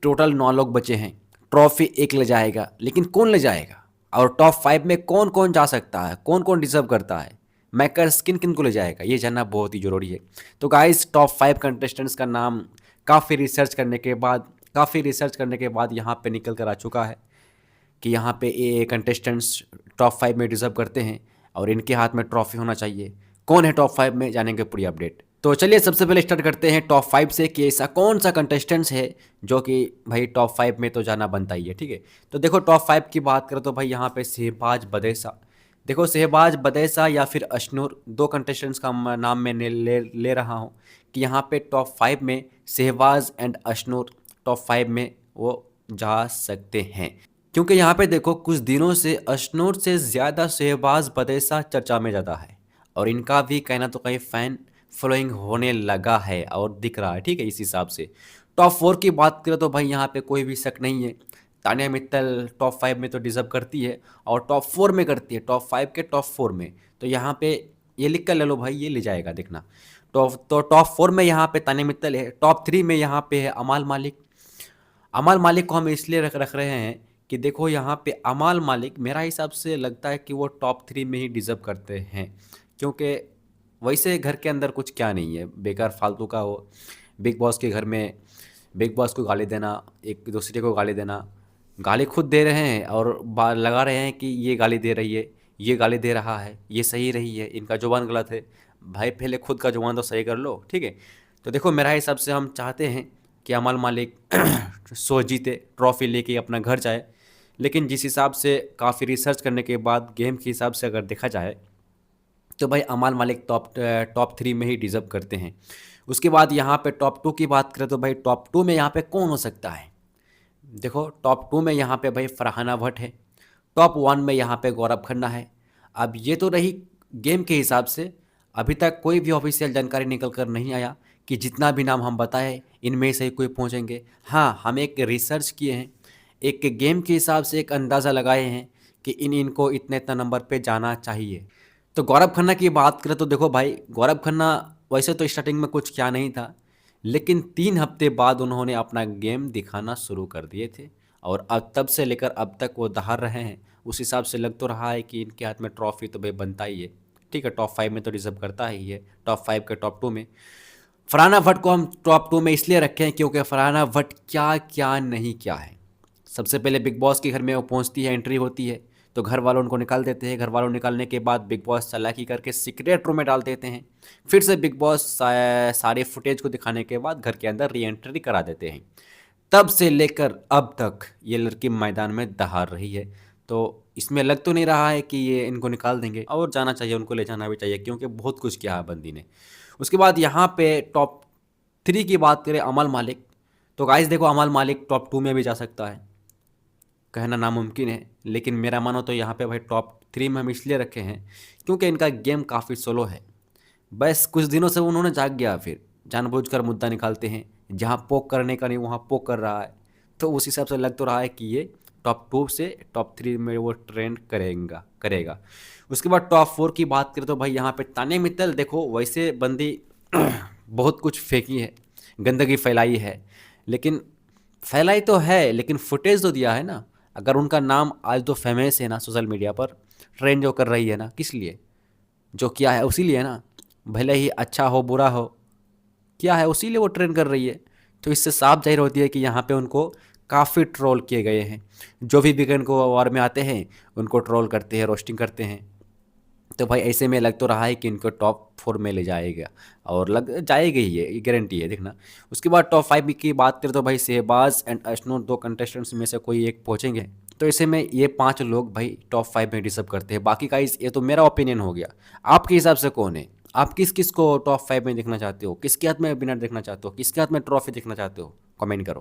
Total 9 लोग बचे हैं, ट्रॉफी एक ले जाएगा, लेकिन कौन ले जाएगा? और टॉप 5 में कौन कौन जा सकता है, कौन कौन डिजर्व करता है, मैकर्स किन किन को ले जाएगा, ये जानना बहुत ही ज़रूरी है। तो गाइस टॉप 5 कंटेस्टेंट्स का नाम काफ़ी रिसर्च करने के बाद यहाँ पे निकल कर आ चुका है कि यहाँ पे ये कंटेस्टेंट्स टॉप 5 में डिजर्व करते हैं और इनके हाथ में ट्रॉफी होना चाहिए। कौन है टॉप 5 में, जानेंगे पूरी अपडेट। तो चलिए सबसे पहले स्टार्ट करते हैं टॉप 5 से कि ऐसा कौन सा कंटेस्टेंट्स है जो कि भाई टॉप 5 में तो जाना बनता ही है, ठीक है। तो देखो टॉप 5 की बात करें तो भाई यहाँ पे शहबाज बदेसा, देखो शहबाज बदेसा या फिर अशनूर, दो कंटेस्टेंट्स का नाम मैं ले रहा हूँ कि यहाँ पे टॉप 5 में शहबाज एंड अशनूर टॉप 5 में वो जा सकते हैं। क्योंकि यहाँ पे देखो कुछ दिनों से अशनूर से ज़्यादा शहबाज बदेसा चर्चा में ज़्यादा है और इनका भी कहना तो कहीं फ़ैन फॉलोइंग होने लगा है और दिख रहा है, ठीक है। इस हिसाब से टॉप 4 की बात करें तो भाई यहाँ पे कोई भी शक नहीं है, तानिया मित्तल टॉप 5 में तो डिजर्व करती है और टॉप 4 में करती है, टॉप 5 के टॉप 4 में। तो यहाँ पे ये लिख कर ले लो भाई, ये ले जाएगा देखना। टॉप 4 में यहाँ पे तानिया मित्तल है, टॉप 3 में यहाँ पे है अमाल मालिक। अमाल मालिक को हम इसलिए रख रहे हैं कि देखो यहाँ पे अमाल मालिक मेरा हिसाब से लगता है कि वो टॉप 3 में ही डिजर्व करते हैं, क्योंकि वैसे घर के अंदर कुछ क्या नहीं है, बेकार फालतू का वो बिग बॉस के घर में बिग बॉस को गाली देना, एक दूसरे को गाली देना, गाली खुद दे रहे हैं और लगा रहे हैं कि ये गाली दे रही है, ये गाली दे रहा है, ये सही रही है, इनका जुबान गलत है। भाई पहले खुद का जुबान तो सही कर लो, ठीक है। तो देखो मेरा हिसाब से हम चाहते हैं कि अमाल मालिक शो जीते, ट्रॉफी लेके अपना घर जाए, लेकिन जिस हिसाब से काफ़ी रिसर्च करने के बाद गेम के हिसाब से अगर देखा जाए तो भाई अमाल मालिक टॉप 3 में ही डिजर्व करते हैं। उसके बाद यहाँ पे टॉप 2 की बात करें तो भाई टॉप 2 में यहाँ पे कौन हो सकता है? देखो टॉप 2 में यहाँ पे भाई फरहाना भट्ट है, टॉप 1 में यहाँ पे गौरव खन्ना है। अब ये तो रही गेम के हिसाब से, अभी तक कोई भी ऑफिशियल जानकारी निकल कर नहीं आया कि जितना भी नाम हम बताए इनमें से कोई पहुँचेंगे। हाँ, हम एक रिसर्च किए हैं, एक गेम के हिसाब से एक अंदाज़ा लगाए हैं कि इनको इतने इतना नंबर पे जाना चाहिए। तो गौरव खन्ना की बात करें तो देखो भाई गौरव खन्ना वैसे तो स्टार्टिंग में कुछ क्या नहीं था, लेकिन 3 हफ्ते बाद उन्होंने अपना गेम दिखाना शुरू कर दिए थे और अब तब से लेकर अब तक वो दहाड़ रहे हैं। उस हिसाब से लग तो रहा है कि इनके हाथ में ट्रॉफी तो भाई बनता ही है, ठीक है। टॉप 5 में तो डिजर्व करता ही है, टॉप 5 के टॉप 2 में। फरहाना भट्ट को हम टॉप 2 में इसलिए रखे हैं क्योंकि फरहाना भट्ट क्या क्या नहीं क्या है। सबसे पहले बिग बॉस के घर में वो पहुंचती है, एंट्री होती है तो घर वालों उनको निकाल देते हैं, घर वालों निकालने के बाद बिग बॉस चालाकी करके सीक्रेट रूम में डाल देते हैं, फिर से बिग बॉस सारे फुटेज को दिखाने के बाद घर के अंदर री एंट्री करा देते हैं। तब से लेकर अब तक ये लड़की मैदान में दहाड़ रही है, तो इसमें लग तो नहीं रहा है कि ये इनको निकाल देंगे और जाना चाहिए, उनको ले जाना भी चाहिए क्योंकि बहुत कुछ किया है बंदी ने। उसके बाद यहाँ पे टॉप 3 की बात करें अमल मालिक, तो गाइस देखो अमल मालिक टॉप 2 में भी जा सकता है, कहना नामुमकिन है, लेकिन मेरा मानो तो यहाँ पे भाई टॉप 3 में हम इसलिए रखे हैं क्योंकि इनका गेम काफ़ी स्लो है। बस कुछ दिनों से उन्होंने जाग गया, फिर जानबूझकर मुद्दा निकालते हैं, जहाँ पोक करने का नहीं वहाँ पोक कर रहा है, तो उस हिसाब से लग तो रहा है कि ये टॉप 2 से टॉप 3 में वो ट्रेंड करेगा। उसके बाद टॉप 4 की बात करें तो भाई यहाँ पे तानिया मित्तल, देखो वैसे बंदी बहुत कुछ फेंकी है, गंदगी फैलाई है, लेकिन फैलाई तो है लेकिन फुटेज तो दिया है ना। अगर उनका नाम आज तो फेमस है ना सोशल मीडिया पर, ट्रेंड जो कर रही है ना, किस लिए? जो किया है उसी लिए ना, भले ही अच्छा हो बुरा हो, किया है उसी लिए वो ट्रेंड कर रही है। तो इससे साफ जाहिर होती है कि यहाँ पे उनको काफ़ी ट्रोल किए गए हैं, जो भी वीकेंड को वॉर में आते हैं उनको ट्रोल करते हैं, रोस्टिंग करते हैं। तो भाई ऐसे में लग तो रहा है कि इनको टॉप 4 में ले जाएगा और लग जाएगा ही, ये गारंटी है देखना। उसके बाद टॉप 5 की बात करें तो भाई शहबाज एंड अशनूर, दो कंटेस्टेंट्स में से कोई एक पहुंचेंगे। तो ऐसे में ये 5 लोग भाई टॉप 5 में डिजर्व करते हैं। बाकी का ये तो मेरा ओपिनियन हो गया, आपके हिसाब से कौन है? आप किस किस को टॉप 5 में देखना चाहते हो, किसके हाथ में विनर देखना चाहते हो, किसके हाथ में ट्रॉफी देखना चाहते हो? कमेंट करो।